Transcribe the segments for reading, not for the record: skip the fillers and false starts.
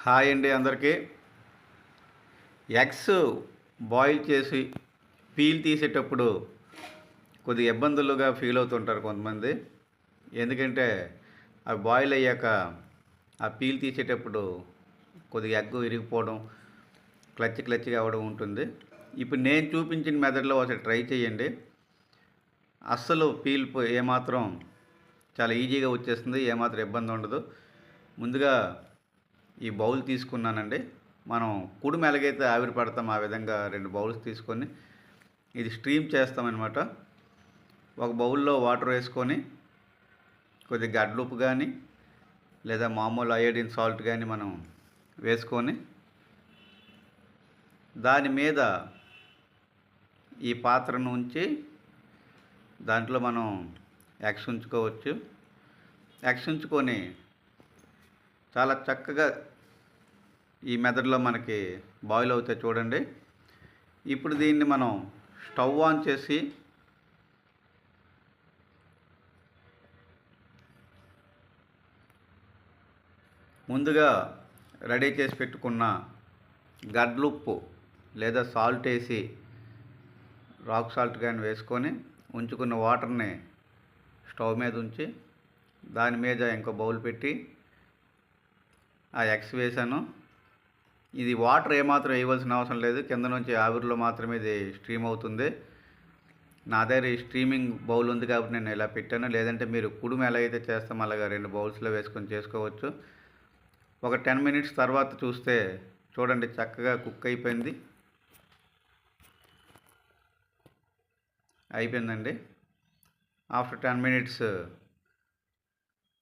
Hi అండి అందరికీ. Eggs boil చేసి పీల్ తీసేటప్పుడు కొద్దిగా ఇబ్బందులుగా ఫీల్ అవుతుంటారు కొంతమంది. ఎందుకంటే అవి బాయిల్ అయ్యాక ఆ పీల్ తీసేటప్పుడు కొద్దిగా ఎగ్ ఇరిగిపోవడం, క్లచ్గా అవ్వడం ఉంటుంది. ఇప్పుడు నేను చూపించిన మెథడ్లో ఒకసారి ట్రై చేయండి. అస్సలు పీల్ ఏమాత్రం చాలా ఈజీగా వచ్చేస్తుంది, ఏమాత్రం ఇబ్బంది ఉండదు. ముందుగా ఈ బౌల్ తీసుకున్నానండి. మనం కుడుము ఎలాగైతే ఆవిరి పడతాం ఆ విధంగా 2 బౌల్స్ తీసుకొని ఇది స్ట్రీమ్ చేస్తామన్నమాట. ఒక బౌల్లో వాటర్ వేసుకొని కొద్దిగా గడ్డలుప్పు కానీ లేదా మామూలు అయోడిన్ సాల్ట్ కానీ మనం వేసుకొని దాని మీద ఈ పాత్రను ఉంచి దాంట్లో మనం ఎగ్స్ ఉంచుకోవచ్చు. ఎగ్స్ ఉంచుకొని చాలా చక్కగా ఈ మెథడ్లో మనకి బాయిల్ అవుతాయి చూడండి. ఇప్పుడు దీన్ని మనం స్టవ్ ఆన్ చేసి ముందుగా రెడీ చేసి పెట్టుకున్న గడ్డలుప్పు లేదా సాల్ట్ వేసి రాక్ సాల్ట్ కానీ వేసుకొని ఉంచుకున్న వాటర్ని స్టవ్ మీద ఉంచి దాని మీద ఇంకో బౌల్ పెట్టి ఆ ఎగ్స్ వేసాను. ఇది వాటర్ ఏమాత్రం వేయవలసిన అవసరం లేదు, కింద నుంచి ఆవిరిలో మాత్రమే ఇది స్ట్రీమ్ అవుతుంది. నా దగ్గర ఈ స్ట్రీమింగ్ బౌల్ ఉంది కాబట్టి నేను ఇలా పెట్టాను. లేదంటే మీరు కుడుము ఎలా అయితే చేస్తామో అలాగా 2 బౌల్స్లో వేసుకొని చేసుకోవచ్చు. ఒక 10 మినిట్స్ తర్వాత చూస్తే చూడండి చక్కగా కుక్ అయిపోయిందండి. ఆఫ్టర్ 10 మినిట్స్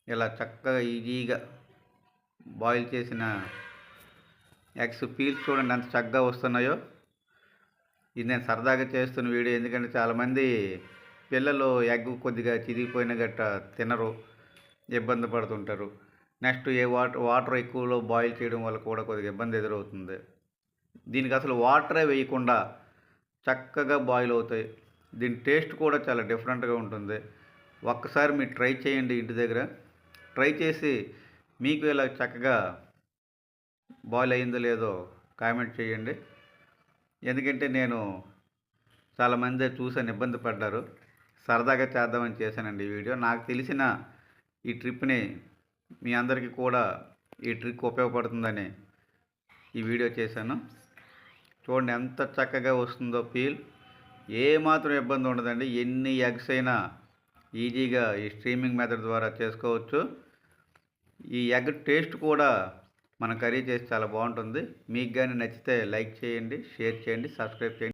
ఇలా చక్కగా ఈజీగా బాయిల్ చేసిన ఎగ్స్ పీల్స్ చూడండి ఎంత చక్కగా వస్తున్నాయో. ఇది నేను సరదాగా చేస్తున్న వీడియో, ఎందుకంటే చాలామంది పిల్లలు ఎగ్ కొద్దిగా చిరిగిపోయిన గట్ట తినరు, ఇబ్బంది పడుతుంటారు. నెక్స్ట్ వాటర్ ఎక్కువలో బాయిల్ చేయడం వల్ల కూడా కొద్దిగా ఇబ్బంది ఎదురవుతుంది. దీనికి అసలు వాటరే వేయకుండా చక్కగా బాయిల్ అవుతాయి. దీని టేస్ట్ కూడా చాలా డిఫరెంట్గా ఉంటుంది. ఒక్కసారి మీరు ట్రై చేయండి ఇంటి దగ్గర. ట్రై చేసి మీకు ఇలా చక్కగా బాయిల్ అయిందో లేదో కామెంట్ చేయండి. ఎందుకంటే నేను చాలామంది చూసాను ఇబ్బంది పడ్డారు. సరదాగా చేద్దామని చేశానండి ఈ వీడియో. నాకు తెలిసిన ఈ ట్రిప్ని మీ అందరికీ కూడా ఈ ట్రిక్ ఉపయోగపడుతుందని ఈ వీడియో చేశాను. చూడండి ఎంత చక్కగా వస్తుందో పీల్. ఏమాత్రం ఇబ్బంది ఉండదండి. ఎన్ని ఎగ్స్ అయినా ఈజీగా ఈ స్ట్రీమింగ్ మెథడ్ ద్వారా చేసుకోవచ్చు. ఈ ఎగ్ టేస్ట్ కూడా మన కర్రీ చేసి చాలా బాగుంటుంది. మీకు కానీ నచ్చితే లైక్ చేయండి, షేర్ చేయండి, సబ్స్క్రైబ్ చేయండి.